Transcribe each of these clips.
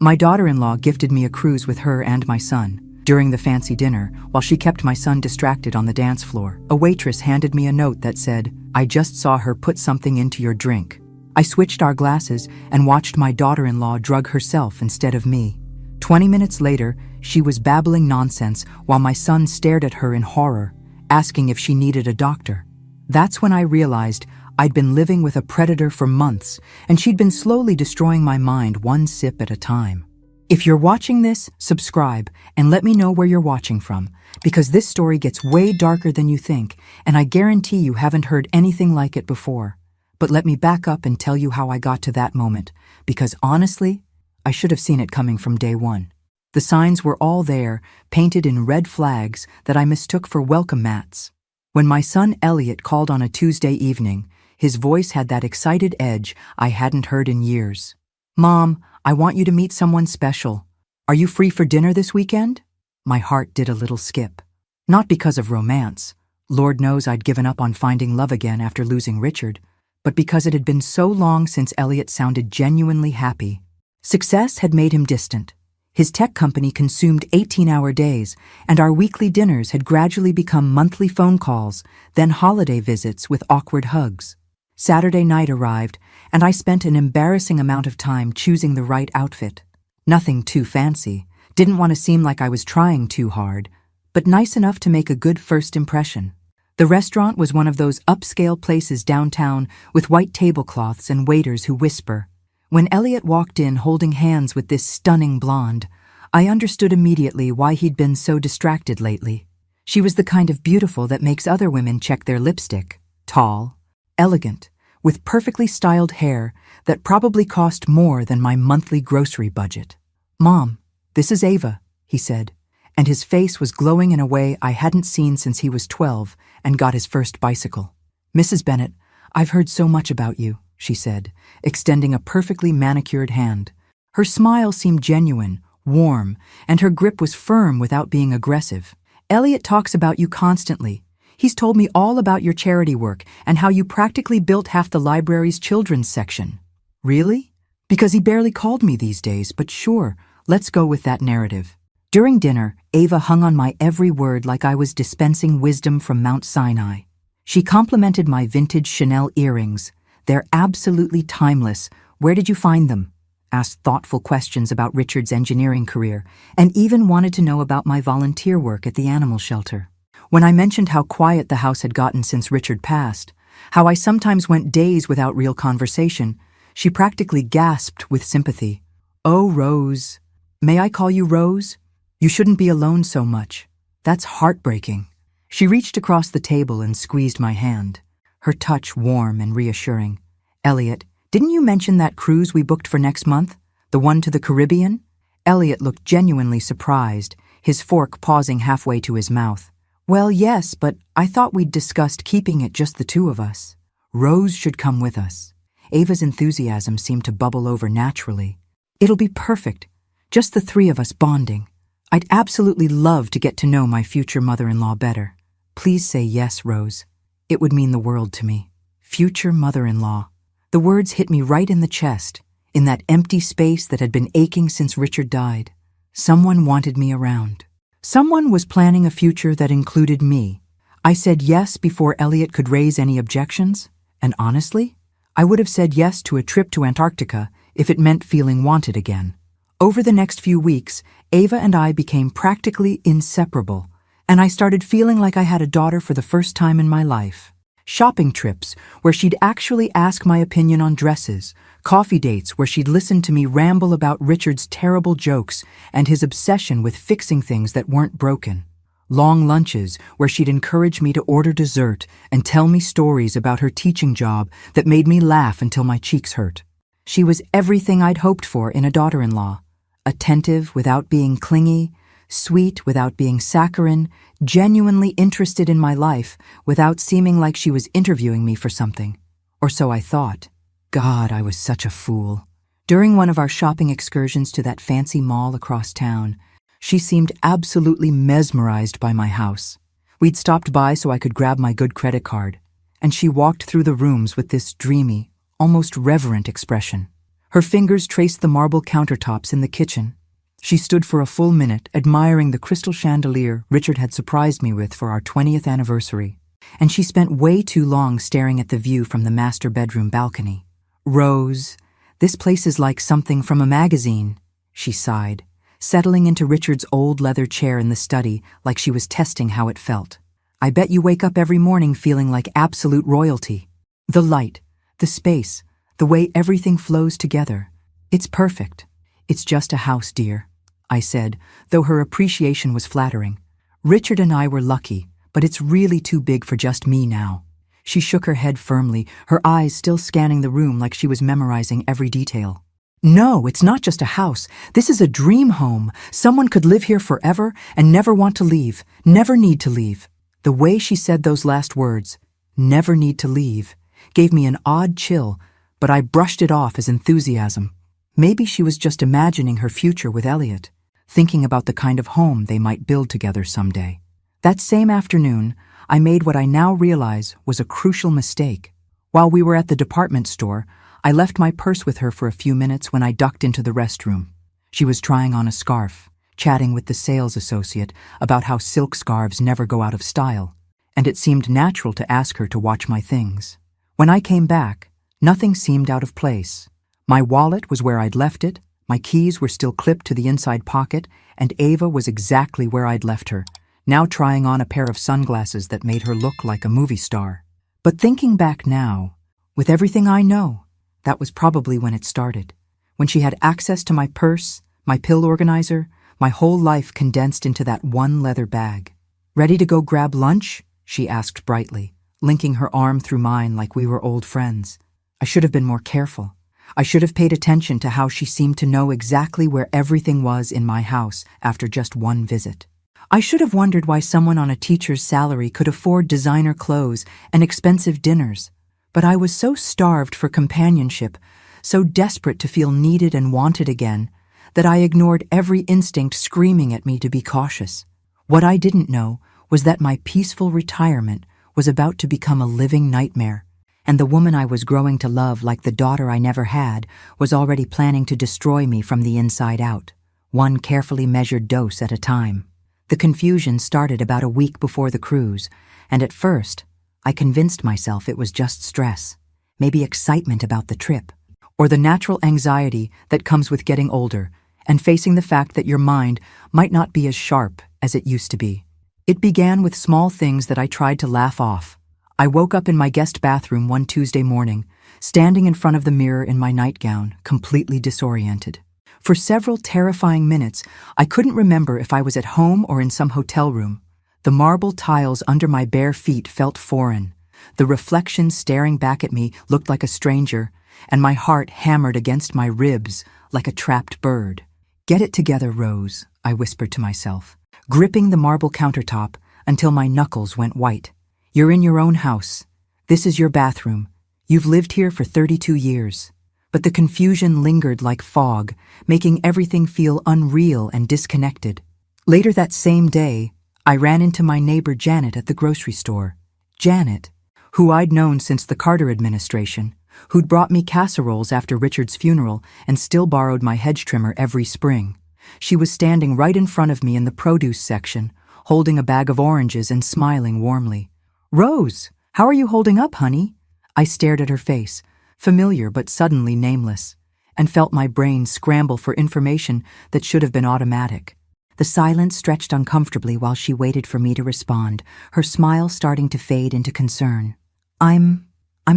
My daughter-in-law gifted me a cruise with her and my son. During the fancy dinner, while she kept my son distracted on the dance floor, a waitress handed me a note that said, "I just saw her put something into your drink." I switched our glasses and watched my daughter-in-law drug herself instead of me. 20 minutes later, she was babbling nonsense while my son stared at her in horror, asking if she needed a doctor. That's when I realized I'd been living with a predator for months, and she'd been slowly destroying my mind one sip at a time. If you're watching this, subscribe and let me know where you're watching from, because this story gets way darker than you think, and I guarantee you haven't heard anything like it before. But let me back up and tell you how I got to that moment, because honestly, I should have seen it coming from day one. The signs were all there, painted in red flags that I mistook for welcome mats. When my son Elliot called on a Tuesday evening, his voice had that excited edge I hadn't heard in years. "Mom, I want you to meet someone special. Are you free for dinner this weekend?" My heart did a little skip. Not because of romance. Lord knows I'd given up on finding love again after losing Richard, but because it had been so long since Elliot sounded genuinely happy. Success had made him distant. His tech company consumed 18-hour days, and our weekly dinners had gradually become monthly phone calls, then holiday visits with awkward hugs. Saturday night arrived, and I spent an embarrassing amount of time choosing the right outfit. Nothing too fancy, didn't want to seem like I was trying too hard, but nice enough to make a good first impression. The restaurant was one of those upscale places downtown with white tablecloths and waiters who whisper. When Elliot walked in holding hands with this stunning blonde, I understood immediately why he'd been so distracted lately. She was the kind of beautiful that makes other women check their lipstick. Tall, elegant, with perfectly styled hair that probably cost more than my monthly grocery budget. "Mom, this is Ava," he said, and his face was glowing in a way I hadn't seen since he was 12 and got his first bicycle. "Mrs. Bennett, I've heard so much about you," she said, extending a perfectly manicured hand. Her smile seemed genuine, warm, and her grip was firm without being aggressive. "Elliot talks about you constantly. He's told me all about your charity work and how you practically built half the library's children's section." "Really?" "Because he barely called me these days, but sure, let's go with that narrative." During dinner, Ava hung on my every word like I was dispensing wisdom from Mount Sinai. She complimented my vintage Chanel earrings. "They're absolutely timeless. Where did you find them?" Asked thoughtful questions about Richard's engineering career, and even wanted to know about my volunteer work at the animal shelter. When I mentioned how quiet the house had gotten since Richard passed, how I sometimes went days without real conversation, she practically gasped with sympathy. "Oh, Rose. May I call you Rose? You shouldn't be alone so much. That's heartbreaking." She reached across the table and squeezed my hand, her touch warm and reassuring. "Elliot, didn't you mention that cruise we booked for next month? The one to the Caribbean?" Elliot looked genuinely surprised, his fork pausing halfway to his mouth. "Well, yes, but I thought we'd discussed keeping it just the two of us. Rose should come with us." Ava's enthusiasm seemed to bubble over naturally. "It'll be perfect. Just the three of us bonding. I'd absolutely love to get to know my future mother-in-law better. Please say yes, Rose. It would mean the world to me." Future mother-in-law. The words hit me right in the chest, in that empty space that had been aching since Richard died. Someone wanted me around. Someone was planning a future that included me. I said yes before Elliot could raise any objections, and honestly, I would have said yes to a trip to Antarctica if it meant feeling wanted again. Over the next few weeks, Ava and I became practically inseparable, and I started feeling like I had a daughter for the first time in my life. Shopping trips where she'd actually ask my opinion on dresses, coffee dates where she'd listen to me ramble about Richard's terrible jokes and his obsession with fixing things that weren't broken. Long lunches where she'd encourage me to order dessert and tell me stories about her teaching job that made me laugh until my cheeks hurt. She was everything I'd hoped for in a daughter-in-law. Attentive without being clingy, sweet without being saccharine, genuinely interested in my life without seeming like she was interviewing me for something. Or so I thought. God, I was such a fool. During one of our shopping excursions to that fancy mall across town, she seemed absolutely mesmerized by my house. We'd stopped by so I could grab my good credit card, and she walked through the rooms with this dreamy, almost reverent expression. Her fingers traced the marble countertops in the kitchen. She stood for a full minute, admiring the crystal chandelier Richard had surprised me with for our 20th anniversary. And she spent way too long staring at the view from the master bedroom balcony. "Rose, this place is like something from a magazine," she sighed, settling into Richard's old leather chair in the study like she was testing how it felt. "I bet you wake up every morning feeling like absolute royalty. The light, the space, the way everything flows together. It's perfect." "It's just a house, dear," I said, though her appreciation was flattering. "Richard and I were lucky, but it's really too big for just me now." She shook her head firmly, her eyes still scanning the room like she was memorizing every detail. "No, it's not just a house. This is a dream home. Someone could live here forever and never want to leave, never need to leave." The way she said those last words, "never need to leave," gave me an odd chill, but I brushed it off as enthusiasm. Maybe she was just imagining her future with Elliot, thinking about the kind of home they might build together someday. That same afternoon, I made what I now realize was a crucial mistake. While we were at the department store, I left my purse with her for a few minutes when I ducked into the restroom. She was trying on a scarf, chatting with the sales associate about how silk scarves never go out of style, and it seemed natural to ask her to watch my things. When I came back, nothing seemed out of place. My wallet was where I'd left it, my keys were still clipped to the inside pocket, and Ava was exactly where I'd left her, now trying on a pair of sunglasses that made her look like a movie star. But thinking back now, with everything I know, that was probably when it started, when she had access to my purse, my pill organizer, my whole life condensed into that one leather bag. "Ready to go grab lunch?" she asked brightly, linking her arm through mine like we were old friends. I should have been more careful. I should have paid attention to how she seemed to know exactly where everything was in my house after just one visit. I should have wondered why someone on a teacher's salary could afford designer clothes and expensive dinners. But I was so starved for companionship, so desperate to feel needed and wanted again, that I ignored every instinct screaming at me to be cautious. What I didn't know was that my peaceful retirement was about to become a living nightmare, and the woman I was growing to love like the daughter I never had was already planning to destroy me from the inside out, one carefully measured dose at a time. The confusion started about a week before the cruise, and at first, I convinced myself it was just stress, maybe excitement about the trip, or the natural anxiety that comes with getting older and facing the fact that your mind might not be as sharp as it used to be. It began with small things that I tried to laugh off. I woke up in my guest bathroom one Tuesday morning, standing in front of the mirror in my nightgown, completely disoriented. For several terrifying minutes, I couldn't remember if I was at home or in some hotel room. The marble tiles under my bare feet felt foreign. The reflection staring back at me looked like a stranger, and my heart hammered against my ribs like a trapped bird. "Get it together, Rose," I whispered to myself, gripping the marble countertop until my knuckles went white. "You're in your own house. This is your bathroom. You've lived here for 32 years. But the confusion lingered like fog, making everything feel unreal and disconnected. Later that same day, I ran into my neighbor Janet at the grocery store. Janet, who I'd known since the Carter administration, who'd brought me casseroles after Richard's funeral and still borrowed my hedge trimmer every spring. She was standing right in front of me in the produce section, holding a bag of oranges and smiling warmly. "Rose, how are you holding up, honey?" I stared at her face, familiar but suddenly nameless, and felt my brain scramble for information that should have been automatic. The silence stretched uncomfortably while she waited for me to respond, her smile starting to fade into concern. I'm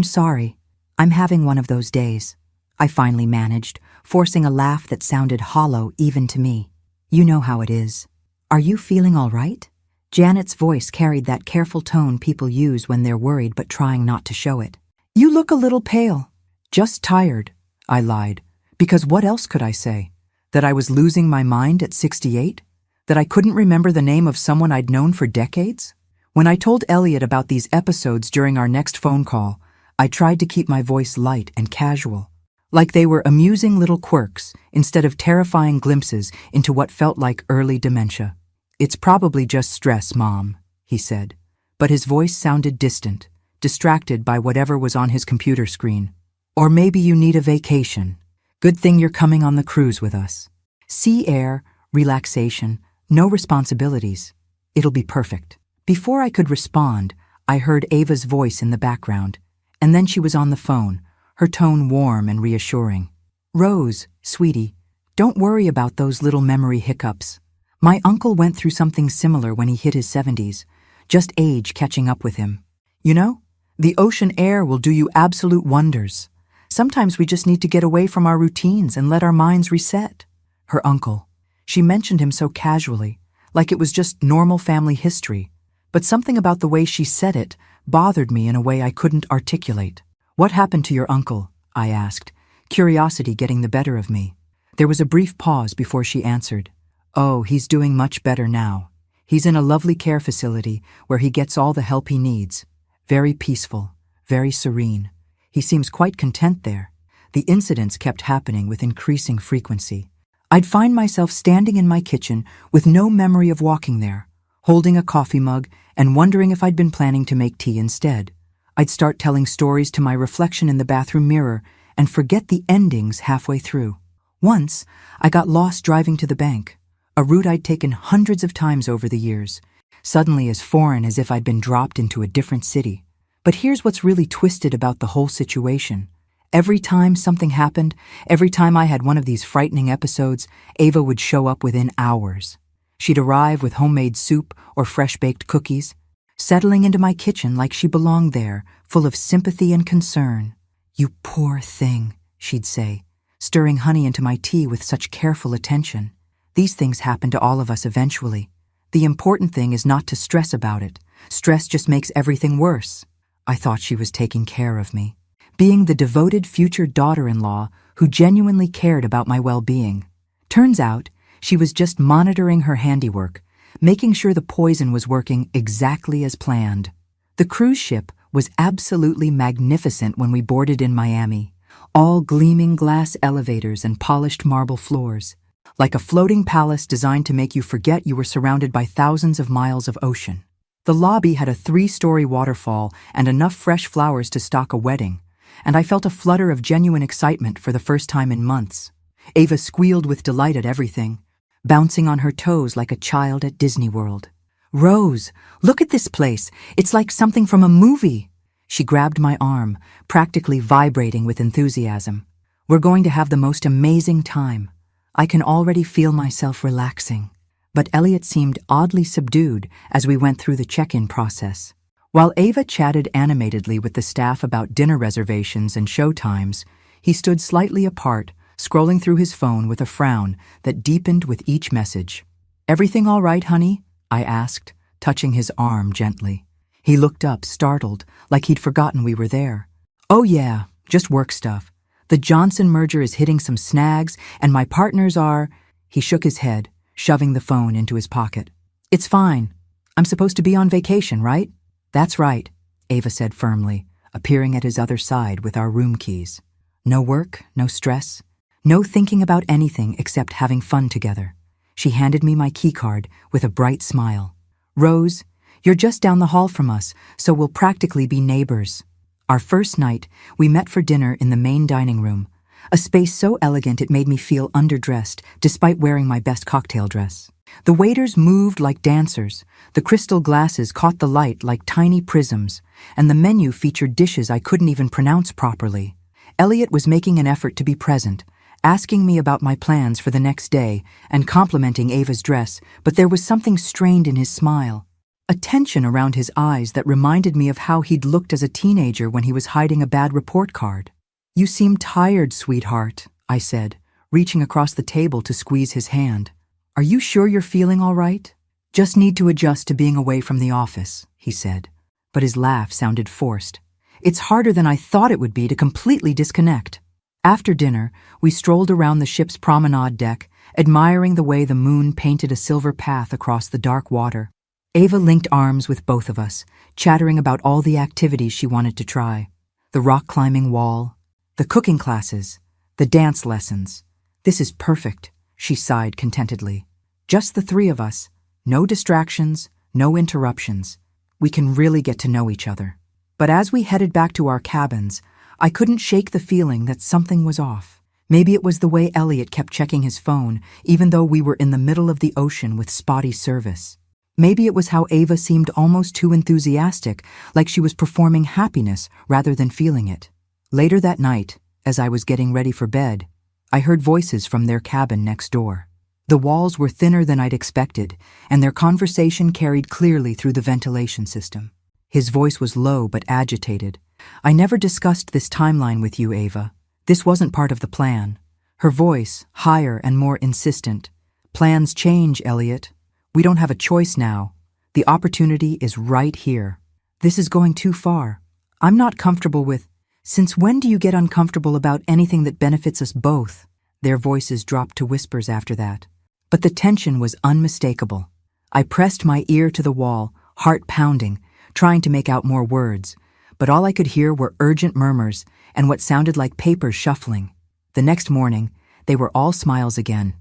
sorry. I'm having one of those days," I finally managed, forcing a laugh that sounded hollow even to me. "You know how it is. Are you feeling all right?" Janet's voice carried that careful tone people use when they're worried but trying not to show it. "You look a little pale." "Just tired," I lied, because what else could I say? That I was losing my mind at 68? That I couldn't remember the name of someone I'd known for decades? When I told Elliot about these episodes during our next phone call, I tried to keep my voice light and casual, like they were amusing little quirks instead of terrifying glimpses into what felt like early dementia. "It's probably just stress, Mom," he said, but his voice sounded distant, distracted by whatever was on his computer screen. "Or maybe you need a vacation." Good thing you're coming on the cruise with us. Sea air, relaxation, no responsibilities. It'll be perfect. Before I could respond, I heard Ava's voice in the background, and then she was on the phone, her tone warm and reassuring. Rose, sweetie, don't worry about those little memory hiccups. My uncle went through something similar when he hit his 70s, just age catching up with him. You know, the ocean air will do you absolute wonders. Sometimes we just need to get away from our routines and let our minds reset. Her uncle. She mentioned him so casually, like it was just normal family history, but something about the way she said it bothered me in a way I couldn't articulate. What happened to your uncle? I asked, curiosity getting the better of me. There was a brief pause before she answered. Oh, he's doing much better now. He's in a lovely care facility where he gets all the help he needs. Very peaceful, very serene. He seems quite content there. The incidents kept happening with increasing frequency. I'd find myself standing in my kitchen with no memory of walking there, holding a coffee mug and wondering if I'd been planning to make tea instead. I'd start telling stories to my reflection in the bathroom mirror and forget the endings halfway through. Once, I got lost driving to the bank, a route I'd taken hundreds of times over the years, suddenly as foreign as if I'd been dropped into a different city. But here's what's really twisted about the whole situation. Every time something happened, every time I had one of these frightening episodes, Ava would show up within hours. She'd arrive with homemade soup or fresh-baked cookies, settling into my kitchen like she belonged there, full of sympathy and concern. You poor thing, she'd say, stirring honey into my tea with such careful attention. These things happen to all of us eventually. The important thing is not to stress about it. Stress just makes everything worse. I thought she was taking care of me, being the devoted future daughter-in-law who genuinely cared about my well-being. Turns out, she was just monitoring her handiwork, making sure the poison was working exactly as planned. The cruise ship was absolutely magnificent when we boarded in Miami, all gleaming glass elevators and polished marble floors, like a floating palace designed to make you forget you were surrounded by thousands of miles of ocean. The lobby had a 3-story waterfall and enough fresh flowers to stock a wedding, and I felt a flutter of genuine excitement for the first time in months. Ava squealed with delight at everything, bouncing on her toes like a child at Disney World. Rose, look at this place. It's like something from a movie. She grabbed my arm, practically vibrating with enthusiasm. We're going to have the most amazing time. I can already feel myself relaxing. But Elliot seemed oddly subdued as we went through the check-in process. While Ava chatted animatedly with the staff about dinner reservations and show times, he stood slightly apart, scrolling through his phone with a frown that deepened with each message. Everything all right, honey? I asked, touching his arm gently. He looked up, startled, like he'd forgotten we were there. Oh yeah, just work stuff. The Johnson merger is hitting some snags, and my partners are... He shook his head, shoving the phone into his pocket. It's fine. I'm supposed to be on vacation, right? That's right, Ava said firmly, appearing at his other side with our room keys. No work, no stress, no thinking about anything except having fun together. She handed me my keycard with a bright smile. Rose, you're just down the hall from us, so we'll practically be neighbors. Our first night, we met for dinner in the main dining room, a space so elegant it made me feel underdressed despite wearing my best cocktail dress. The waiters moved like dancers, the crystal glasses caught the light like tiny prisms, and the menu featured dishes I couldn't even pronounce properly. Elliot was making an effort to be present, asking me about my plans for the next day and complimenting Ava's dress, but there was something strained in his smile, a tension around his eyes that reminded me of how he'd looked as a teenager when he was hiding a bad report card. You seem tired, sweetheart, I said, reaching across the table to squeeze his hand. Are you sure you're feeling all right? Just need to adjust to being away from the office, he said, but his laugh sounded forced. It's harder than I thought it would be to completely disconnect. After dinner, we strolled around the ship's promenade deck, admiring the way the moon painted a silver path across the dark water. Ava linked arms with both of us, chattering about all the activities she wanted to try. The rock-climbing wall, the cooking classes, the dance lessons. This is perfect, she sighed contentedly. Just the three of us, no distractions, no interruptions. We can really get to know each other. But as we headed back to our cabins, I couldn't shake the feeling that something was off. Maybe it was the way Elliot kept checking his phone, even though we were in the middle of the ocean with spotty service. Maybe it was how Ava seemed almost too enthusiastic, like she was performing happiness rather than feeling it. Later that night, as I was getting ready for bed, I heard voices from their cabin next door. The walls were thinner than I'd expected, and their conversation carried clearly through the ventilation system. His voice was low but agitated. "I never discussed this timeline with you, Ava. This wasn't part of the plan." Her voice, higher and more insistent. "Plans change, Elliot. We don't have a choice now. The opportunity is right here. This is going too far. I'm not comfortable with—" "Since when do you get uncomfortable about anything that benefits us both?" Their voices dropped to whispers after that. But the tension was unmistakable. I pressed my ear to the wall, heart pounding, trying to make out more words, but all I could hear were urgent murmurs and what sounded like papers shuffling. The next morning, they were all smiles again,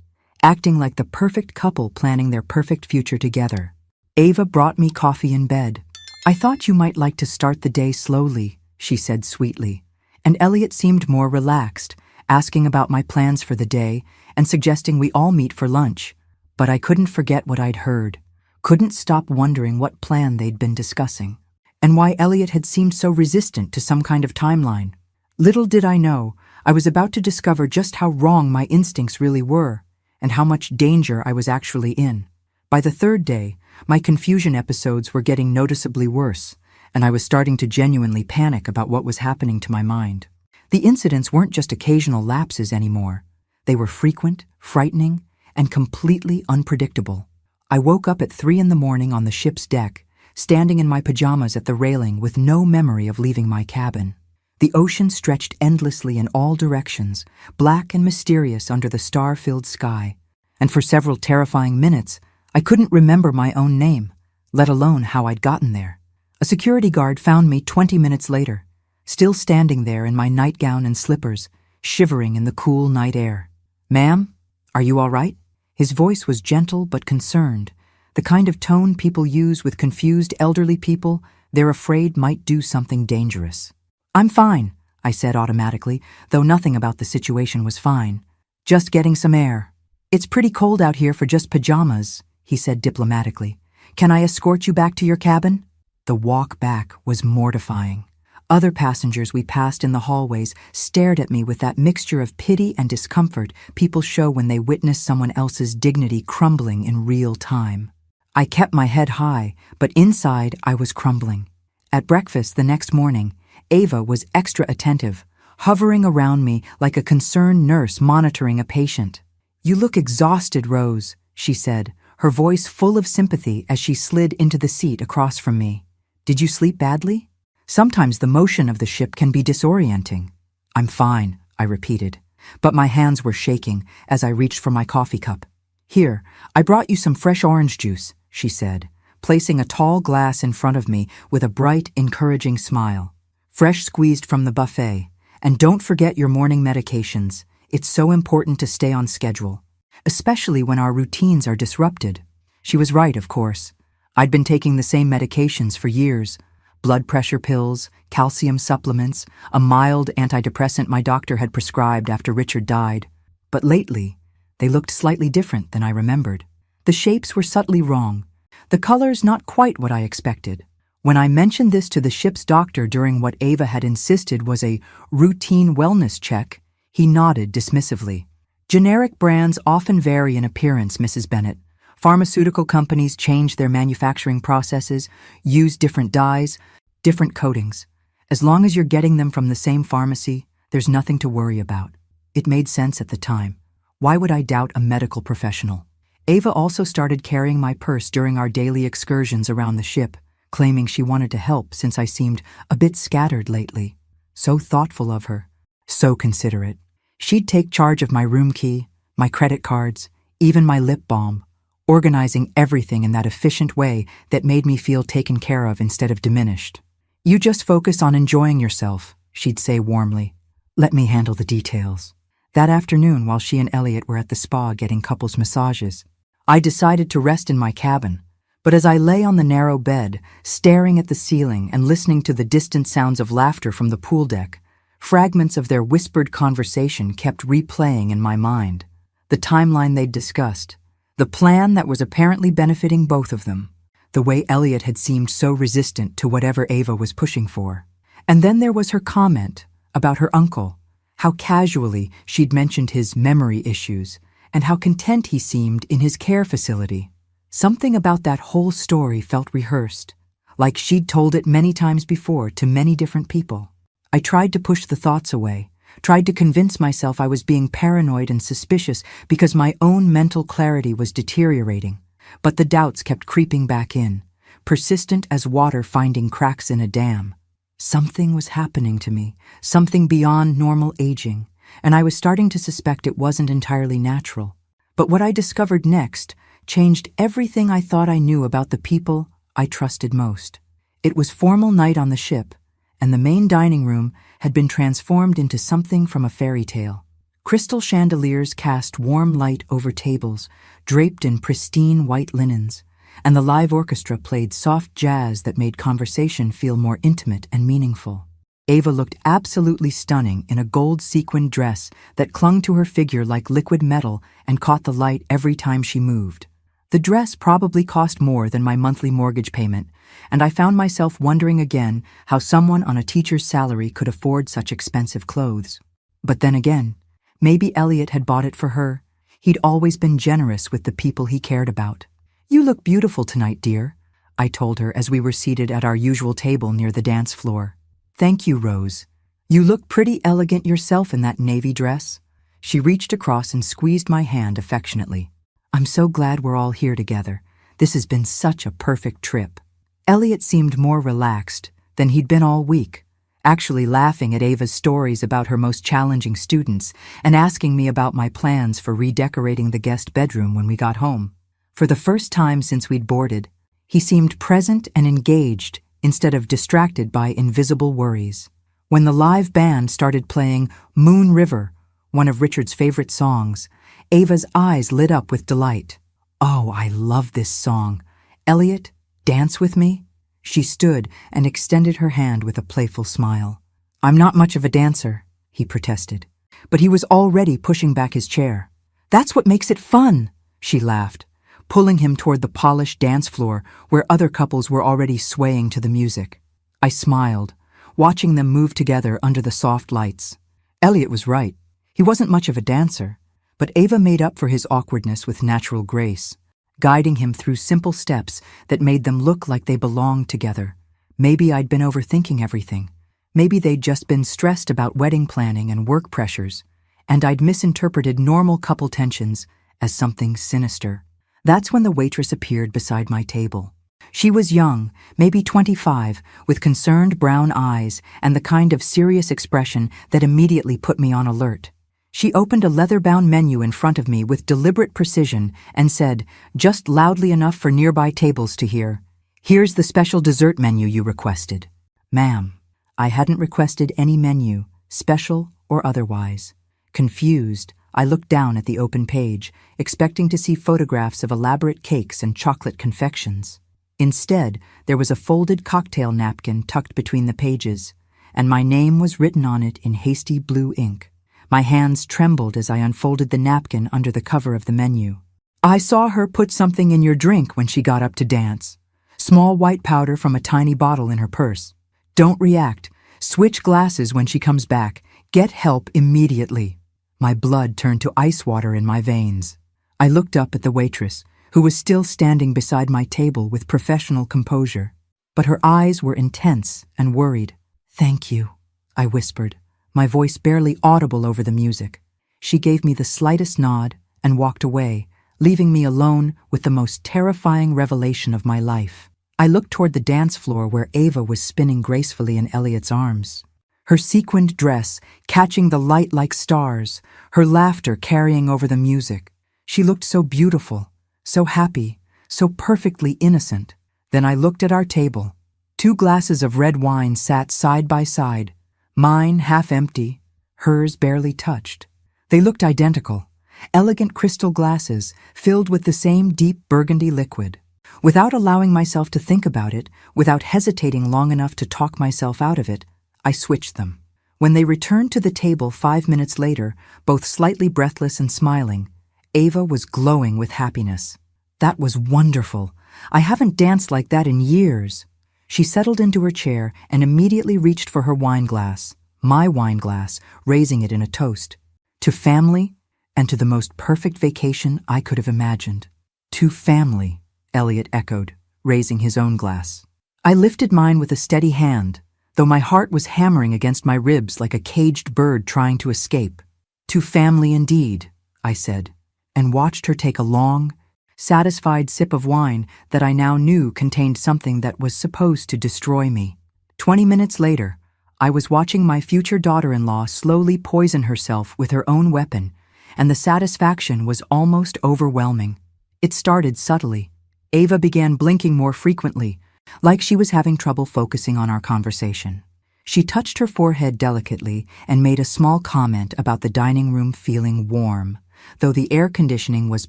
acting like the perfect couple planning their perfect future together. Ava brought me coffee in bed. "I thought you might like to start the day slowly," she said sweetly, and Elliot seemed more relaxed, asking about my plans for the day and suggesting we all meet for lunch. But I couldn't forget what I'd heard, couldn't stop wondering what plan they'd been discussing, and why Elliot had seemed so resistant to some kind of timeline. Little did I know, I was about to discover just how wrong my instincts really were, and how much danger I was actually in. By the third day, my confusion episodes were getting noticeably worse, and I was starting to genuinely panic about what was happening to my mind. The incidents weren't just occasional lapses anymore. They were frequent, frightening, and completely unpredictable. I woke up at 3 a.m. on the ship's deck, standing in my pajamas at the railing with no memory of leaving my cabin. The ocean stretched endlessly in all directions, black and mysterious under the star-filled sky, and for several terrifying minutes, I couldn't remember my own name, let alone how I'd gotten there. A security guard found me 20 minutes later, still standing there in my nightgown and slippers, shivering in the cool night air. "Ma'am, are you all right?" His voice was gentle but concerned, the kind of tone people use with confused elderly people they're afraid might do something dangerous. "I'm fine," I said automatically, though nothing about the situation was fine. "Just getting some air." "It's pretty cold out here for just pajamas," he said diplomatically. "Can I escort you back to your cabin?" The walk back was mortifying. Other passengers we passed in the hallways stared at me with that mixture of pity and discomfort people show when they witness someone else's dignity crumbling in real time. I kept my head high, but inside I was crumbling. At breakfast the next morning, Ava was extra attentive, hovering around me like a concerned nurse monitoring a patient. "You look exhausted, Rose," she said, her voice full of sympathy as she slid into the seat across from me. "Did you sleep badly? Sometimes the motion of the ship can be disorienting." "I'm fine," I repeated, but my hands were shaking as I reached for my coffee cup. "Here, I brought you some fresh orange juice," she said, placing a tall glass in front of me with a bright, encouraging smile. "Fresh squeezed from the buffet. And don't forget your morning medications. It's so important to stay on schedule, especially when our routines are disrupted." She was right, of course. I'd been taking the same medications for years. Blood pressure pills, calcium supplements, a mild antidepressant my doctor had prescribed after Richard died. But lately, they looked slightly different than I remembered. The shapes were subtly wrong, the colors not quite what I expected. When I mentioned this to the ship's doctor during what Ava had insisted was a routine wellness check, he nodded dismissively. "Generic brands often vary in appearance, Mrs. Bennett. Pharmaceutical companies change their manufacturing processes, use different dyes, different coatings. As long as you're getting them from the same pharmacy, there's nothing to worry about." It made sense at the time. Why would I doubt a medical professional? Ava also started carrying my purse during our daily excursions around the ship, claiming she wanted to help since I seemed a bit scattered lately. So thoughtful of her. So considerate. She'd take charge of my room key, my credit cards, even my lip balm, organizing everything in that efficient way that made me feel taken care of instead of diminished. "You just focus on enjoying yourself," she'd say warmly. "Let me handle the details." That afternoon, while she and Elliot were at the spa getting couples massages, I decided to rest in my cabin. But as I lay on the narrow bed, staring at the ceiling and listening to the distant sounds of laughter from the pool deck, Fragments of their whispered conversation kept replaying in my mind. The timeline they'd discussed. The plan that was apparently benefiting both of them. The way Elliot had seemed so resistant to whatever Ava was pushing for. And then there was her comment about her uncle. How casually she'd mentioned his memory issues, and how content he seemed in his care facility. Something about that whole story felt rehearsed, like she'd told it many times before to many different people. I tried to push the thoughts away, tried to convince myself I was being paranoid and suspicious because my own mental clarity was deteriorating, but the doubts kept creeping back in, persistent as water finding cracks in a dam. Something was happening to me, something beyond normal aging, and I was starting to suspect it wasn't entirely natural. But what I discovered next changed everything I thought I knew about the people I trusted most. It was formal night on the ship, and the main dining room had been transformed into something from a fairy tale. Crystal chandeliers cast warm light over tables, draped in pristine white linens, and the live orchestra played soft jazz that made conversation feel more intimate and meaningful. Ava looked absolutely stunning in a gold sequined dress that clung to her figure like liquid metal and caught the light every time she moved. The dress probably cost more than my monthly mortgage payment, and I found myself wondering again how someone on a teacher's salary could afford such expensive clothes. But then again, maybe Elliot had bought it for her. He'd always been generous with the people he cared about. "You look beautiful tonight, dear," I told her as we were seated at our usual table near the dance floor. "Thank you, Rose. You look pretty elegant yourself in that navy dress." She reached across and squeezed my hand affectionately. "I'm so glad we're all here together. This has been such a perfect trip." Elliot seemed more relaxed than he'd been all week, actually laughing at Ava's stories about her most challenging students and asking me about my plans for redecorating the guest bedroom when we got home. For the first time since we'd boarded, he seemed present and engaged instead of distracted by invisible worries. When the live band started playing Moon River, one of Richard's favorite songs, Ava's eyes lit up with delight. "Oh, I love this song. Elliot, dance with me?" She stood and extended her hand with a playful smile. "I'm not much of a dancer," he protested, but he was already pushing back his chair. "That's what makes it fun," she laughed, pulling him toward the polished dance floor where other couples were already swaying to the music. I smiled, watching them move together under the soft lights. Elliot was right. He wasn't much of a dancer, but Ava made up for his awkwardness with natural grace, guiding him through simple steps that made them look like they belonged together. Maybe I'd been overthinking everything. Maybe they'd just been stressed about wedding planning and work pressures, and I'd misinterpreted normal couple tensions as something sinister. That's when the waitress appeared beside my table. She was young, maybe 25, with concerned brown eyes and the kind of serious expression that immediately put me on alert. She opened a leather-bound menu in front of me with deliberate precision and said, just loudly enough for nearby tables to hear, "Here's the special dessert menu you requested." "Ma'am, I hadn't requested any menu, special or otherwise." Confused, I looked down at the open page, expecting to see photographs of elaborate cakes and chocolate confections. Instead, there was a folded cocktail napkin tucked between the pages, and my name was written on it in hasty blue ink. My hands trembled as I unfolded the napkin under the cover of the menu. "I saw her put something in your drink when she got up to dance. Small white powder from a tiny bottle in her purse. Don't react. Switch glasses when she comes back. Get help immediately." My blood turned to ice water in my veins. I looked up at the waitress, who was still standing beside my table with professional composure, but her eyes were intense and worried. "Thank you," I whispered, my voice barely audible over the music. She gave me the slightest nod and walked away, leaving me alone with the most terrifying revelation of my life. I looked toward the dance floor where Ava was spinning gracefully in Elliot's arms. Her sequined dress catching the light like stars, her laughter carrying over the music. She looked so beautiful, so happy, so perfectly innocent. Then I looked at our table. 2 glasses of red wine sat side by side, mine half empty, hers barely touched. They looked identical, elegant crystal glasses filled with the same deep burgundy liquid. Without allowing myself to think about it, without hesitating long enough to talk myself out of it, I switched them. When they returned to the table 5 minutes later, both slightly breathless and smiling, Ava was glowing with happiness. That was wonderful. I haven't danced like that in years. She settled into her chair and immediately reached for her wine glass, my wine glass, raising it in a toast. To family, and to the most perfect vacation I could have imagined. To family, Elliot echoed, raising his own glass. I lifted mine with a steady hand, though my heart was hammering against my ribs like a caged bird trying to escape. To family indeed, I said, and watched her take a long, satisfied sip of wine that I now knew contained something that was supposed to destroy me. 20 minutes later, I was watching my future daughter-in-law slowly poison herself with her own weapon, and the satisfaction was almost overwhelming. It started subtly. Ava began blinking more frequently, like she was having trouble focusing on our conversation. She touched her forehead delicately and made a small comment about the dining room feeling warm, though the air conditioning was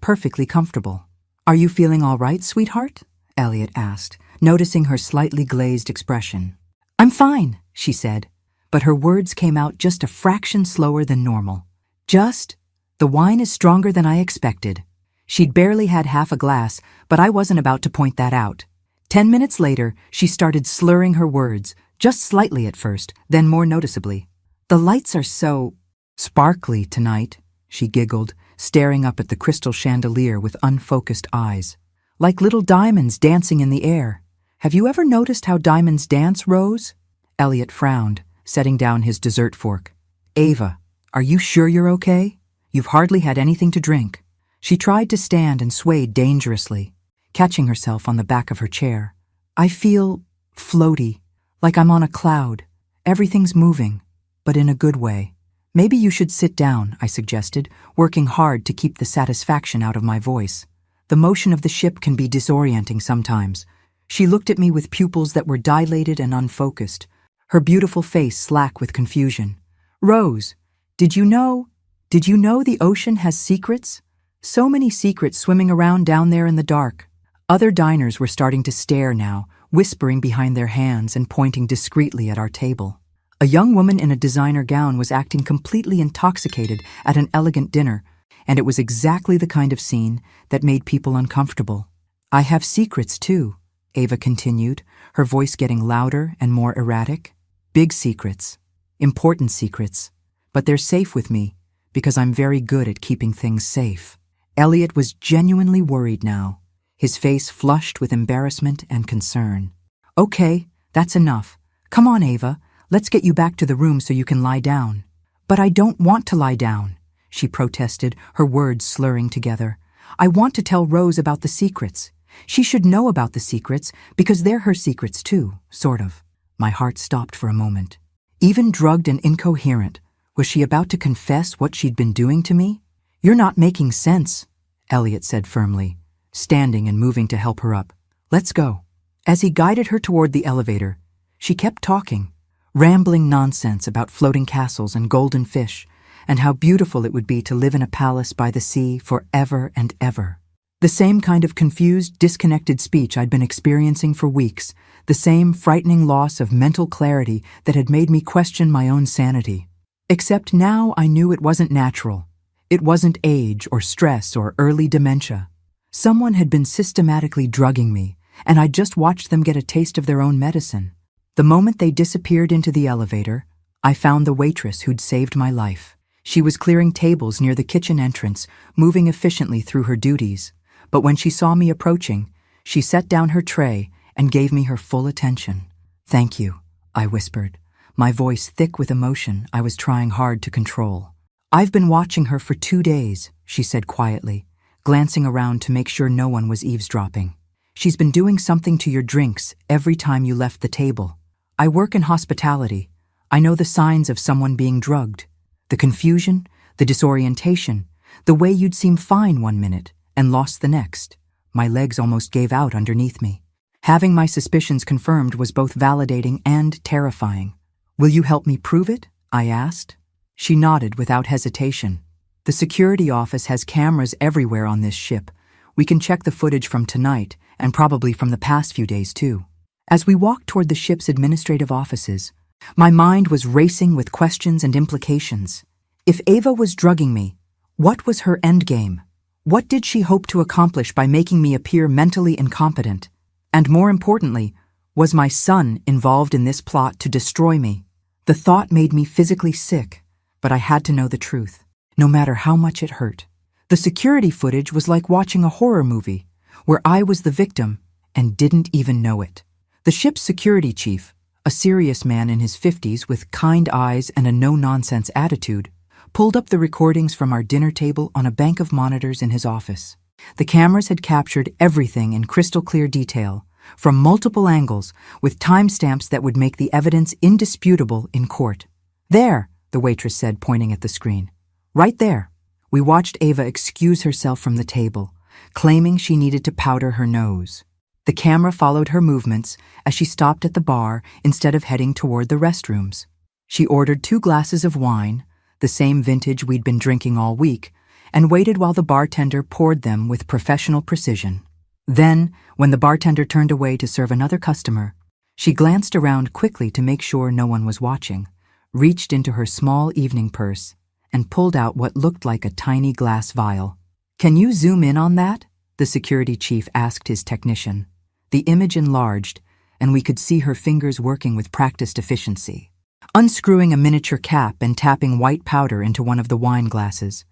perfectly comfortable. "Are you feeling all right, sweetheart?" Elliot asked, noticing her slightly glazed expression. "I'm fine," she said, but her words came out just a fraction slower than normal. The wine is stronger than I expected." She'd barely had half a glass, but I wasn't about to point that out. 10 minutes later, she started slurring her words, just slightly at first, then more noticeably. "The lights are so sparkly tonight," she giggled, staring up at the crystal chandelier with unfocused eyes. "Like little diamonds dancing in the air. Have you ever noticed how diamonds dance, Rose?" Elliot frowned, setting down his dessert fork. "Ava, are you sure you're okay? You've hardly had anything to drink." She tried to stand and swayed dangerously, catching herself on the back of her chair. "I feel floaty, like I'm on a cloud. Everything's moving, but in a good way." "Maybe you should sit down," I suggested, working hard to keep the satisfaction out of my voice. "The motion of the ship can be disorienting sometimes." She looked at me with pupils that were dilated and unfocused, her beautiful face slack with confusion. "Rose, did you know the ocean has secrets? So many secrets swimming around down there in the dark." Other diners were starting to stare now, whispering behind their hands and pointing discreetly at our table. A young woman in a designer gown was acting completely intoxicated at an elegant dinner, and it was exactly the kind of scene that made people uncomfortable. "I have secrets too," Ava continued, her voice getting louder and more erratic. "Big secrets, important secrets, but they're safe with me because I'm very good at keeping things safe." Elliot was genuinely worried now, his face flushed with embarrassment and concern. "Okay, that's enough. Come on, Ava, let's get you back to the room so you can lie down." "But I don't want to lie down," she protested, her words slurring together. "I want to tell Rose about the secrets. She should know about the secrets because they're her secrets too, sort of." My heart stopped for a moment. Even drugged and incoherent, was she about to confess what she'd been doing to me? "You're not making sense," Elliot said firmly, standing and moving to help her up. "Let's go." As he guided her toward the elevator, she kept talking, rambling nonsense about floating castles and golden fish, and how beautiful it would be to live in a palace by the sea forever and ever. The same kind of confused, disconnected speech I'd been experiencing for weeks, the same frightening loss of mental clarity that had made me question my own sanity. Except now I knew it wasn't natural. It wasn't age or stress or early dementia. Someone had been systematically drugging me, and I'd just watched them get a taste of their own medicine. The moment they disappeared into the elevator, I found the waitress who'd saved my life. She was clearing tables near the kitchen entrance, moving efficiently through her duties. But when she saw me approaching, she set down her tray and gave me her full attention. "Thank you," I whispered, my voice thick with emotion I was trying hard to control. "I've been watching her for 2 days," she said quietly, glancing around to make sure no one was eavesdropping. "She's been doing something to your drinks every time you left the table. I work in hospitality. I know the signs of someone being drugged. The confusion, the disorientation, the way you'd seem fine one minute and lost the next." My legs almost gave out underneath me. Having my suspicions confirmed was both validating and terrifying. "Will you help me prove it?" I asked. She nodded without hesitation. "The security office has cameras everywhere on this ship. We can check the footage from tonight, and probably from the past few days too." As we walked toward the ship's administrative offices, My mind was racing with questions and implications. If Ava was drugging me, what was her endgame? What did she hope to accomplish by making me appear mentally incompetent? And more importantly, was my son involved in this plot to destroy me? The thought made me physically sick, but I had to know the truth, no matter how much it hurt. The security footage was like watching a horror movie, where I was the victim and didn't even know it. The ship's security chief, a serious man in his 50s with kind eyes and a no-nonsense attitude, pulled up the recordings from our dinner table on a bank of monitors in his office. The cameras had captured everything in crystal-clear detail, from multiple angles, with timestamps that would make the evidence indisputable in court. "There," the waitress said, pointing at the screen. "Right there." We watched Ava excuse herself from the table, claiming she needed to powder her nose. The camera followed her movements as she stopped at the bar instead of heading toward the restrooms. She ordered 2 glasses of wine, the same vintage we'd been drinking all week, and waited while the bartender poured them with professional precision. Then, when the bartender turned away to serve another customer, she glanced around quickly to make sure no one was watching, reached into her small evening purse, and pulled out what looked like a tiny glass vial. "Can you zoom in on that?" the security chief asked his technician. The image enlarged, and we could see her fingers working with practiced efficiency, unscrewing a miniature cap and tapping white powder into one of the wine glasses.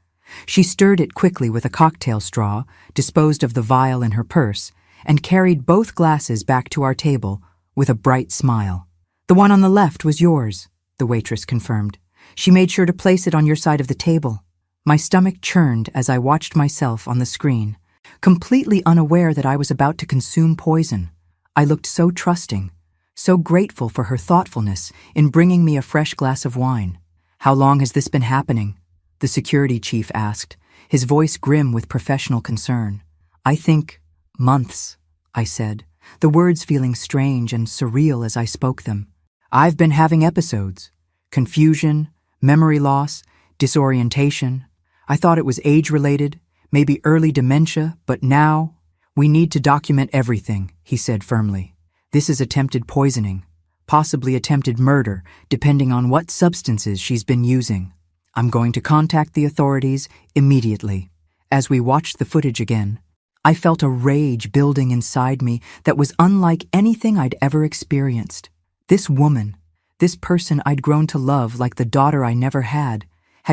She stirred it quickly with a cocktail straw, disposed of the vial in her purse, and carried both glasses back to our table with a bright smile. "The one on the left was yours," the waitress confirmed. "She made sure to place it on your side of the table." My stomach churned as I watched myself on the screen, completely unaware that I was about to consume poison. I looked so trusting, so grateful for her thoughtfulness in bringing me a fresh glass of wine. "How long has this been happening?" the security chief asked, his voice grim with professional concern. "I think months," I said, the words feeling strange and surreal as I spoke them. "I've been having episodes. Confusion, memory loss, disorientation. I thought it was age-related, maybe early dementia, but now—" "We need to document everything," he said firmly. "This is attempted poisoning, possibly attempted murder, depending on what substances she's been using. I'm going to contact the authorities immediately." As we watched the footage again, I felt a rage building inside me that was unlike anything I'd ever experienced. This woman, this person I'd grown to love like the daughter I never had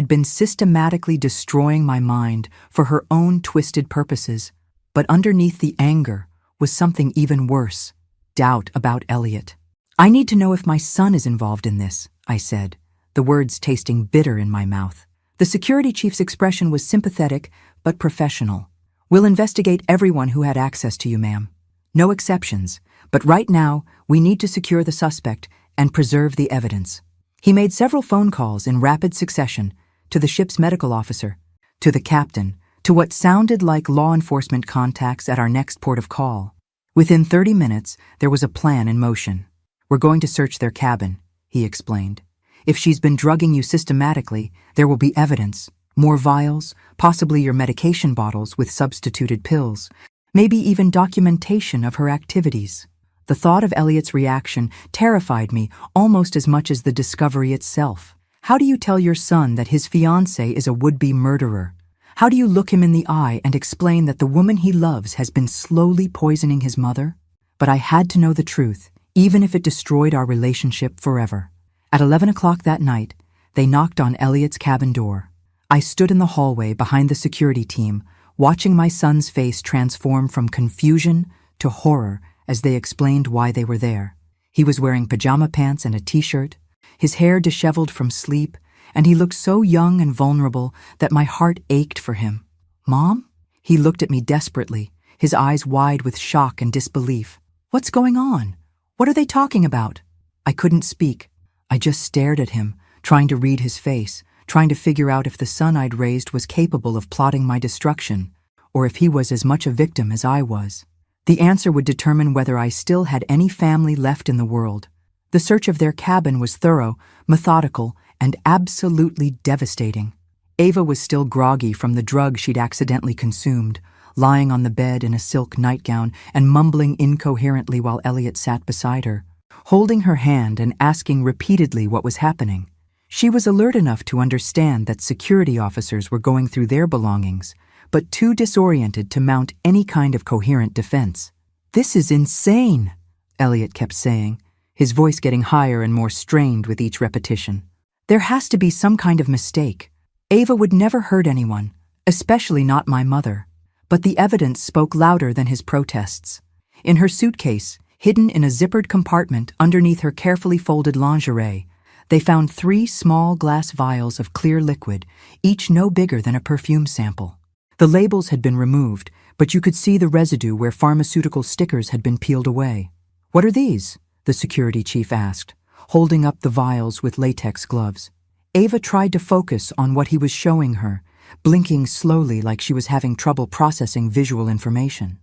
been systematically destroying my mind for her own twisted purposes. But underneath the anger was something even worse: doubt about Elliot. "I need to know if my son is involved in this," I said, the words tasting bitter in my mouth. The security chief's expression was sympathetic but professional. "We'll investigate everyone who had access to you, ma'am. No exceptions, but right now we need to secure the suspect and preserve the evidence." He made several phone calls in rapid succession to the ship's medical officer, to the captain, to what sounded like law enforcement contacts at our next port of call. Within 30 minutes, there was a plan in motion. "We're going to search their cabin," he explained. "If she's been drugging you systematically, there will be evidence. More vials, possibly your medication bottles with substituted pills, maybe even documentation of her activities." The thought of Elliot's reaction terrified me almost as much as the discovery itself. How do you tell your son that his fiancée is a would-be murderer? How do you look him in the eye and explain that the woman he loves has been slowly poisoning his mother? But I had to know the truth, even if it destroyed our relationship forever. At 11 o'clock that night, they knocked on Elliot's cabin door. I stood in the hallway behind the security team, watching my son's face transform from confusion to horror as they explained why they were there. He was wearing pajama pants and a t-shirt, his hair disheveled from sleep, and he looked so young and vulnerable that my heart ached for him. "Mom?" He looked at me desperately, his eyes wide with shock and disbelief. "What's going on? What are they talking about?" I couldn't speak. I just stared at him, trying to read his face, trying to figure out if the son I'd raised was capable of plotting my destruction, or if he was as much a victim as I was. The answer would determine whether I still had any family left in the world. The search of their cabin was thorough, methodical, and absolutely devastating. Ava was still groggy from the drug she'd accidentally consumed, lying on the bed in a silk nightgown and mumbling incoherently while Elliot sat beside her, holding her hand and asking repeatedly what was happening. She was alert enough to understand that security officers were going through their belongings, but too disoriented to mount any kind of coherent defense. "This is insane," Elliot kept saying, his voice getting higher and more strained with each repetition. "There has to be some kind of mistake. Ava would never hurt anyone, especially not my mother." But the evidence spoke louder than his protests. In her suitcase, hidden in a zippered compartment underneath her carefully folded lingerie, they found 3 small glass vials of clear liquid, each no bigger than a perfume sample. The labels had been removed, but you could see the residue where pharmaceutical stickers had been peeled away. "What are these?" the security chief asked, holding up the vials with latex gloves. Ava tried to focus on what he was showing her, blinking slowly like she was having trouble processing visual information.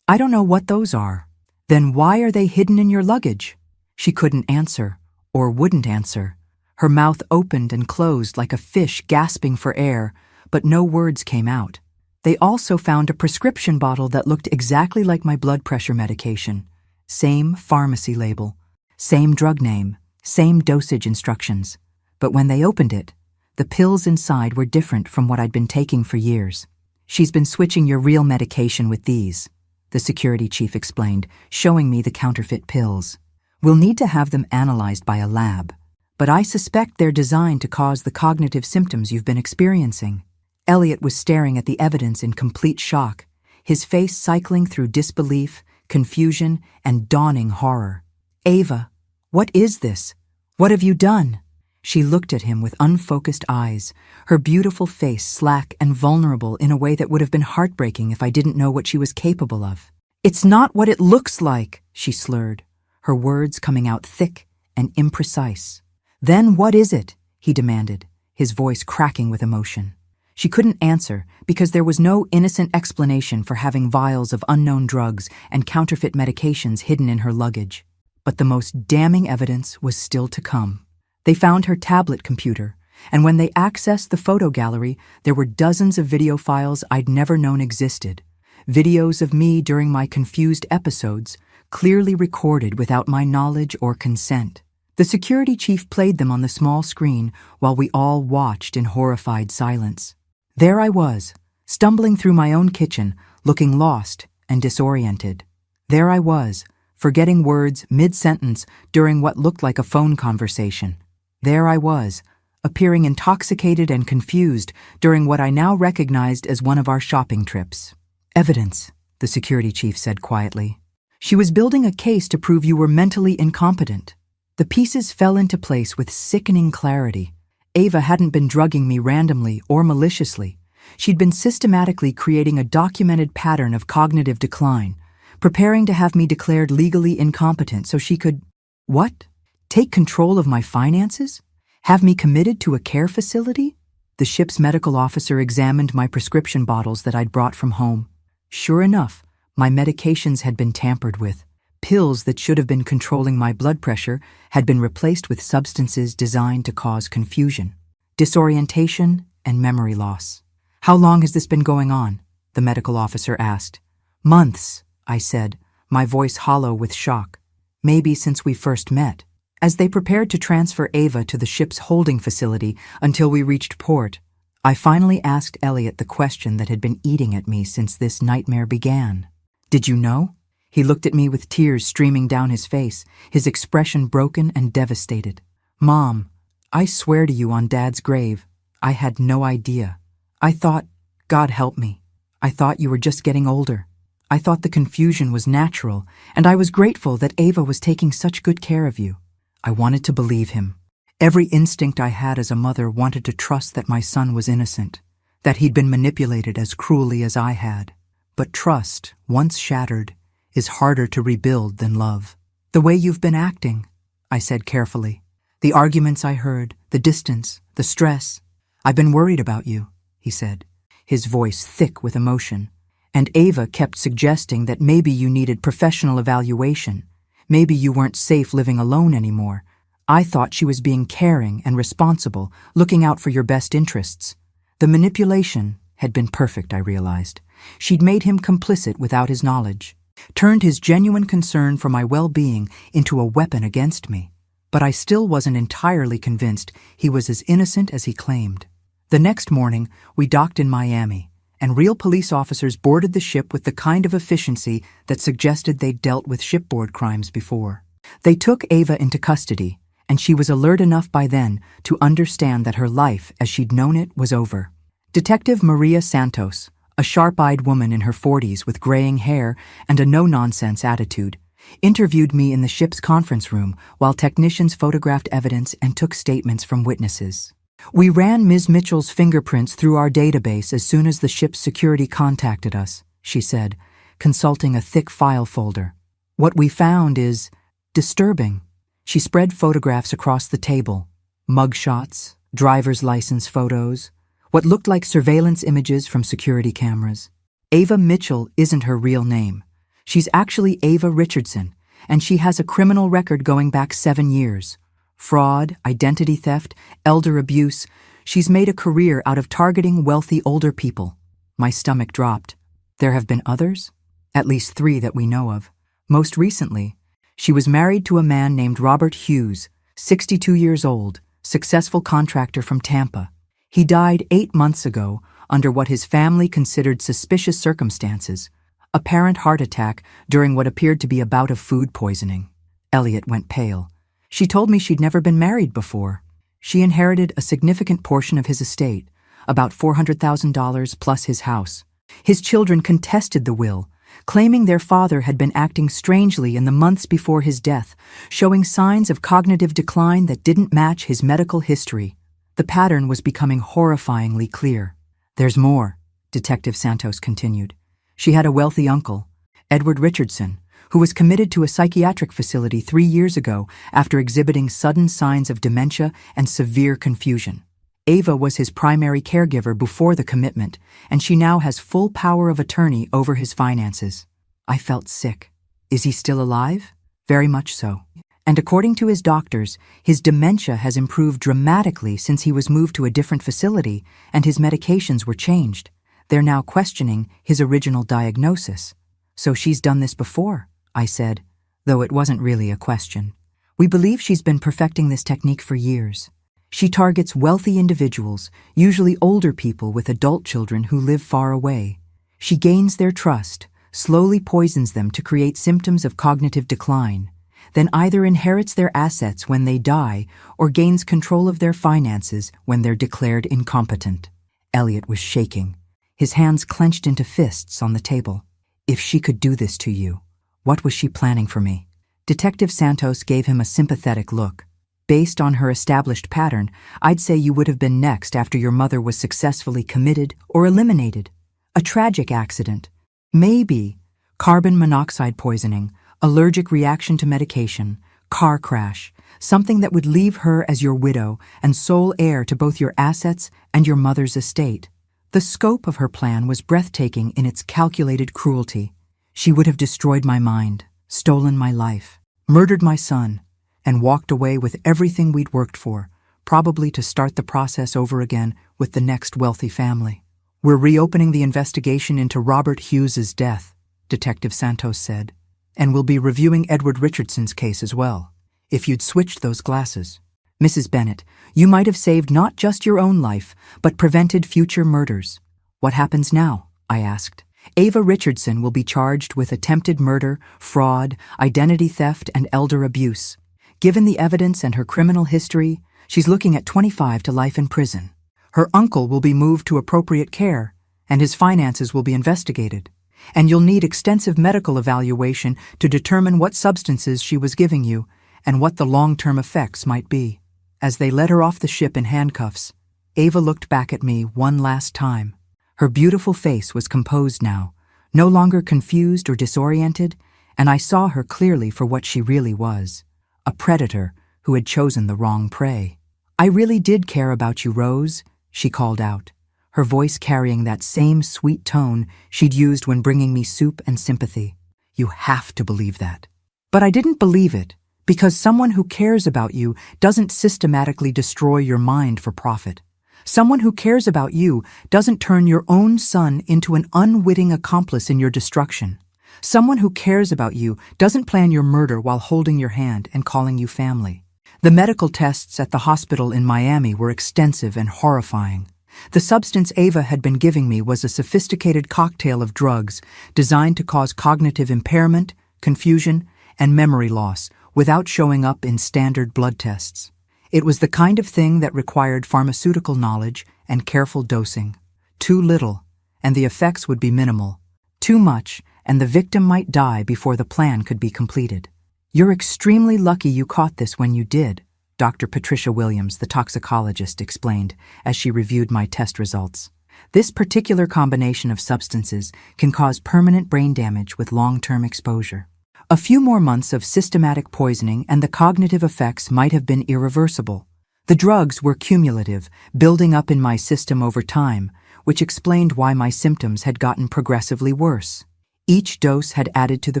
I don't know what those are." "Then why are they hidden in your luggage?" She couldn't answer, or wouldn't answer. Her mouth opened and closed like a fish gasping for air, but no words came out. They also found a prescription bottle that looked exactly like my blood pressure medication. Same pharmacy label, same drug name, same dosage instructions. But when they opened it, the pills inside were different from what I'd been taking for years. "She's been switching your real medication with these," the security chief explained, showing me the counterfeit pills. "We'll need to have them analyzed by a lab, but I suspect they're designed to cause the cognitive symptoms you've been experiencing." Elliot was staring at the evidence in complete shock, his face cycling through disbelief, confusion, and dawning horror. "Ava, what is this? What have you done?" She looked at him with unfocused eyes, her beautiful face slack and vulnerable in a way that would have been heartbreaking if I didn't know what she was capable of. "It's not what it looks like," she slurred, her words coming out thick and imprecise. "Then what is it?" he demanded, his voice cracking with emotion. She couldn't answer because there was no innocent explanation for having vials of unknown drugs and counterfeit medications hidden in her luggage. But the most damning evidence was still to come. They found her tablet computer, and when they accessed the photo gallery, there were dozens of video files I'd never known existed. Videos of me during my confused episodes, clearly recorded without my knowledge or consent. The security chief played them on the small screen while we all watched in horrified silence. There I was, stumbling through my own kitchen, looking lost and disoriented. There I was, forgetting words mid-sentence during what looked like a phone conversation. There I was, appearing intoxicated and confused during what I now recognized as one of our shopping trips. "Evidence," the security chief said quietly. "She was building a case to prove you were mentally incompetent." The pieces fell into place with sickening clarity. Ava hadn't been drugging me randomly or maliciously. She'd been systematically creating a documented pattern of cognitive decline, preparing to have me declared legally incompetent so she could, what? Take control of my finances? Have me committed to a care facility? The ship's medical officer examined my prescription bottles that I'd brought from home. Sure enough, my medications had been tampered with. Pills that should have been controlling my blood pressure had been replaced with substances designed to cause confusion, disorientation, and memory loss. "How long has this been going on?" the medical officer asked. "Months," I said, my voice hollow with shock. "Maybe since we first met." As they prepared to transfer Ava to the ship's holding facility until we reached port, I finally asked Elliot the question that had been eating at me since this nightmare began. "Did you know?" He looked at me with tears streaming down his face, his expression broken and devastated. "Mom, I swear to you on Dad's grave, I had no idea. I thought, God help me, I thought you were just getting older. I thought the confusion was natural, and I was grateful that Ava was taking such good care of you." I wanted to believe him. Every instinct I had as a mother wanted to trust that my son was innocent, that he'd been manipulated as cruelly as I had. But trust, once shattered, is harder to rebuild than love. "The way you've been acting," I said carefully. "The arguments I heard, the distance, the stress. I've been worried about you," he said, his voice thick with emotion. "And Ava kept suggesting that maybe you needed professional evaluation. Maybe you weren't safe living alone anymore. I thought she was being caring and responsible, looking out for your best interests. The manipulation had been perfect, I realized. She'd made him complicit without his knowledge. turned his genuine concern for my well-being into a weapon against me. But I still wasn't entirely convinced he was as innocent as he claimed. The next morning, we docked in Miami, and real police officers boarded the ship with the kind of efficiency that suggested they'd dealt with shipboard crimes before. They took Ava into custody, and she was alert enough by then to understand that her life as she'd known it was over. Detective Maria Santos, a sharp-eyed woman in her 40s with graying hair and a no-nonsense attitude, interviewed me in the ship's conference room while technicians photographed evidence and took statements from witnesses. We ran Ms. Mitchell's fingerprints through our database as soon as the ship's security contacted us, she said, consulting a thick file folder. What we found is disturbing. She spread photographs across the table. Mugshots, driver's license photos, what looked like surveillance images from security cameras. Ava Mitchell isn't her real name. She's actually Ava Richardson, and she has a criminal record going back 7 years. Fraud, identity theft, elder abuse. She's made a career out of targeting wealthy older people. My stomach dropped. There have been others? At least 3 that we know of. Most recently, she was married to a man named Robert Hughes, 62 years old, successful contractor from Tampa. He died 8 months ago under what his family considered suspicious circumstances, apparent heart attack during what appeared to be a bout of food poisoning. Elliot went pale. She told me she'd never been married before. She inherited a significant portion of his estate, about $400,000 plus his house. His children contested the will, claiming their father had been acting strangely in the months before his death, showing signs of cognitive decline that didn't match his medical history. The pattern was becoming horrifyingly clear. There's more, Detective Santos continued. She had a wealthy uncle, Edward Richardson, who was committed to a psychiatric facility 3 years ago after exhibiting sudden signs of dementia and severe confusion. Ava was his primary caregiver before the commitment, and she now has full power of attorney over his finances. I felt sick. Is he still alive? Very much so. And according to his doctors, his dementia has improved dramatically since he was moved to a different facility and his medications were changed. They're now questioning his original diagnosis. So she's done this before, I said, though it wasn't really a question. We believe she's been perfecting this technique for years. She targets wealthy individuals, usually older people with adult children who live far away. She gains their trust, slowly poisons them to create symptoms of cognitive decline, then either inherits their assets when they die or gains control of their finances when they're declared incompetent. Elliot was shaking, his hands clenched into fists on the table. If she could do this to you, what was she planning for me? Detective Santos gave him a sympathetic look. Based on her established pattern, I'd say you would have been next after your mother was successfully committed or eliminated. A tragic accident. Maybe carbon monoxide poisoning, allergic reaction to medication, car crash, something that would leave her as your widow and sole heir to both your assets and your mother's estate. The scope of her plan was breathtaking in its calculated cruelty. She would have destroyed my mind, stolen my life, murdered my son, and walked away with everything we'd worked for, probably to start the process over again with the next wealthy family. We're reopening the investigation into Robert Hughes's death, Detective Santos said, and we'll be reviewing Edward Richardson's case as well. If you'd switched those glasses. Mrs. Bennett, you might have saved not just your own life, but prevented future murders. What happens now? I asked. Ava Richardson will be charged with attempted murder, fraud, identity theft, and elder abuse. Given the evidence and her criminal history, she's looking at 25 to life in prison. Her uncle will be moved to appropriate care, and his finances will be investigated. And you'll need extensive medical evaluation to determine what substances she was giving you and what the long-term effects might be. As they led her off the ship in handcuffs, Ava looked back at me one last time. Her beautiful face was composed now, no longer confused or disoriented, and I saw her clearly for what she really was, a predator who had chosen the wrong prey. I really did care about you, Rose, she called out, her voice carrying that same sweet tone she'd used when bringing me soup and sympathy. You have to believe that. But I didn't believe it, because someone who cares about you doesn't systematically destroy your mind for profit. Someone who cares about you doesn't turn your own son into an unwitting accomplice in your destruction. Someone who cares about you doesn't plan your murder while holding your hand and calling you family. The medical tests at the hospital in Miami were extensive and horrifying. The substance Ava had been giving me was a sophisticated cocktail of drugs designed to cause cognitive impairment, confusion, and memory loss without showing up in standard blood tests. It was the kind of thing that required pharmaceutical knowledge and careful dosing. Too little, and the effects would be minimal. Too much, and the victim might die before the plan could be completed. "You're extremely lucky you caught this when you did," Dr. Patricia Williams, the toxicologist, explained as she reviewed my test results. "This particular combination of substances can cause permanent brain damage with long-term exposure. A few more months of systematic poisoning and the cognitive effects might have been irreversible. The drugs were cumulative, building up in my system over time, which explained why my symptoms had gotten progressively worse. Each dose had added to the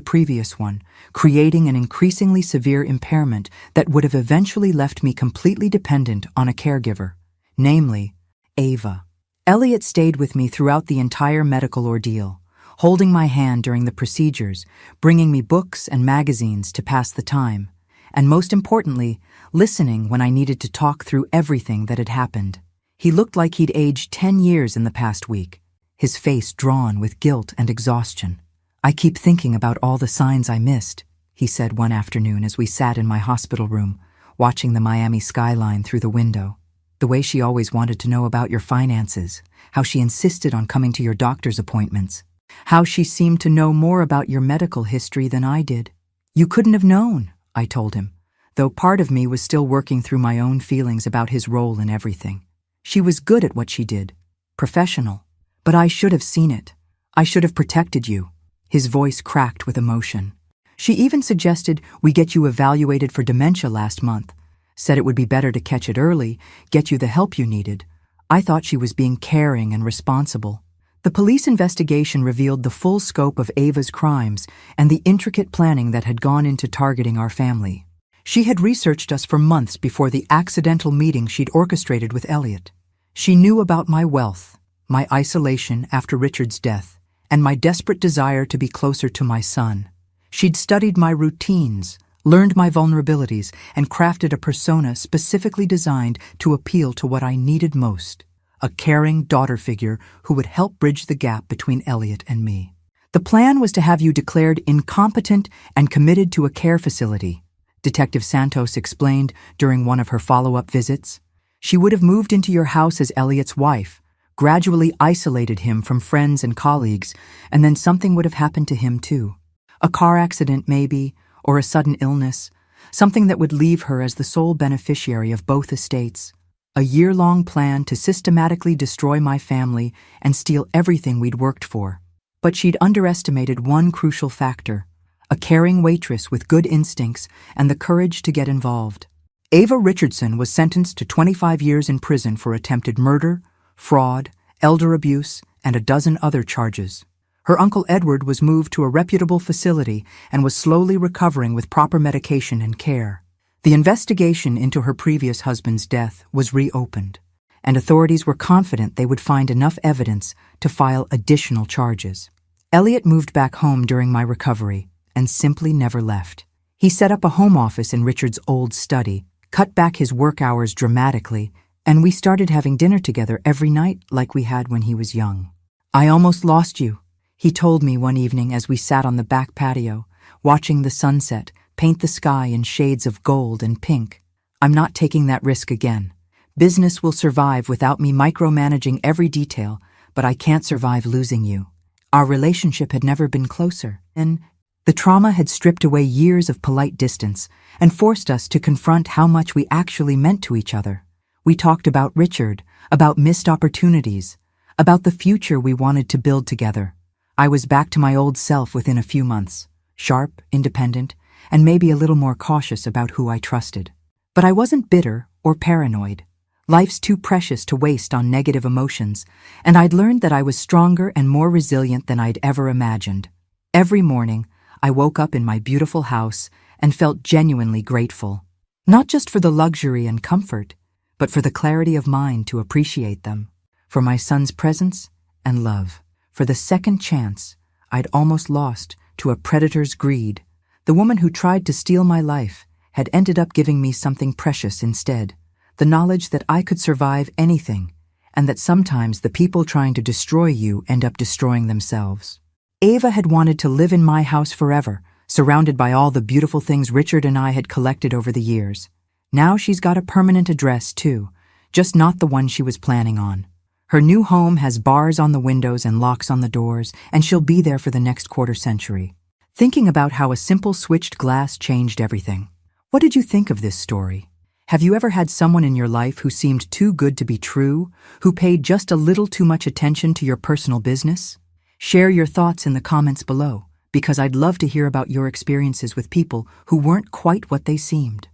previous one, creating an increasingly severe impairment that would have eventually left me completely dependent on a caregiver, namely, Ava. Elliot stayed with me throughout the entire medical ordeal, holding my hand during the procedures, bringing me books and magazines to pass the time, and most importantly, listening when I needed to talk through everything that had happened. He looked like he'd aged 10 years in the past week, his face drawn with guilt and exhaustion. "I keep thinking about all the signs I missed," he said one afternoon as we sat in my hospital room, watching the Miami skyline through the window. "The way she always wanted to know about your finances, how she insisted on coming to your doctor's appointments, how she seemed to know more about your medical history than I did." "You couldn't have known," I told him, though part of me was still working through my own feelings about his role in everything. "She was good at what she did, professional, but I should have seen it. I should have protected you." His voice cracked with emotion. "She even suggested we get you evaluated for dementia last month, said it would be better to catch it early, get you the help you needed. I thought she was being caring and responsible." The police investigation revealed the full scope of Ava's crimes and the intricate planning that had gone into targeting our family. She had researched us for months before the accidental meeting she'd orchestrated with Elliot. She knew about my wealth, my isolation after Richard's death, and my desperate desire to be closer to my son. She'd studied my routines, learned my vulnerabilities, and crafted a persona specifically designed to appeal to what I needed most, a caring daughter figure who would help bridge the gap between Elliot and me. "The plan was to have you declared incompetent and committed to a care facility," Detective Santos explained during one of her follow-up visits. "She would have moved into your house as Elliot's wife, gradually isolated him from friends and colleagues, and then something would have happened to him too. A car accident maybe, or a sudden illness, something that would leave her as the sole beneficiary of both estates. A year-long plan to systematically destroy my family and steal everything we'd worked for. But she'd underestimated one crucial factor, a caring waitress with good instincts and the courage to get involved. Ava Richardson was sentenced to 25 years in prison for attempted murder, fraud, elder abuse, and a dozen other charges. Her uncle Edward was moved to a reputable facility and was slowly recovering with proper medication and care. The investigation into her previous husband's death was reopened, and authorities were confident they would find enough evidence to file additional charges. Elliot moved back home during my recovery and simply never left. He set up a home office in Richard's old study, cut back his work hours dramatically, and we started having dinner together every night like we had when he was young. "I almost lost you," he told me one evening as we sat on the back patio, watching the sunset paint the sky in shades of gold and pink. "I'm not taking that risk again. Business will survive without me micromanaging every detail, but I can't survive losing you." Our relationship had never been closer, and the trauma had stripped away years of polite distance and forced us to confront how much we actually meant to each other. We talked about Richard, about missed opportunities, about the future we wanted to build together. I was back to my old self within a few months, sharp, independent, and maybe a little more cautious about who I trusted. But I wasn't bitter or paranoid. Life's too precious to waste on negative emotions, and I'd learned that I was stronger and more resilient than I'd ever imagined. Every morning, I woke up in my beautiful house and felt genuinely grateful, not just for the luxury and comfort, but for the clarity of mind to appreciate them, for my son's presence and love, for the second chance I'd almost lost to a predator's greed. The woman who tried to steal my life had ended up giving me something precious instead, the knowledge that I could survive anything, and that sometimes the people trying to destroy you end up destroying themselves. Ava had wanted to live in my house forever, surrounded by all the beautiful things Richard and I had collected over the years. Now she's got a permanent address, too, just not the one she was planning on. Her new home has bars on the windows and locks on the doors, and she'll be there for the next quarter century. Thinking about how a simple switched glass changed everything. What did you think of this story? Have you ever had someone in your life who seemed too good to be true, who paid just a little too much attention to your personal business? Share your thoughts in the comments below, because I'd love to hear about your experiences with people who weren't quite what they seemed.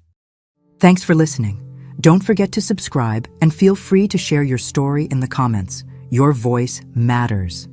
Thanks for listening. Don't forget to subscribe and feel free to share your story in the comments. Your voice matters.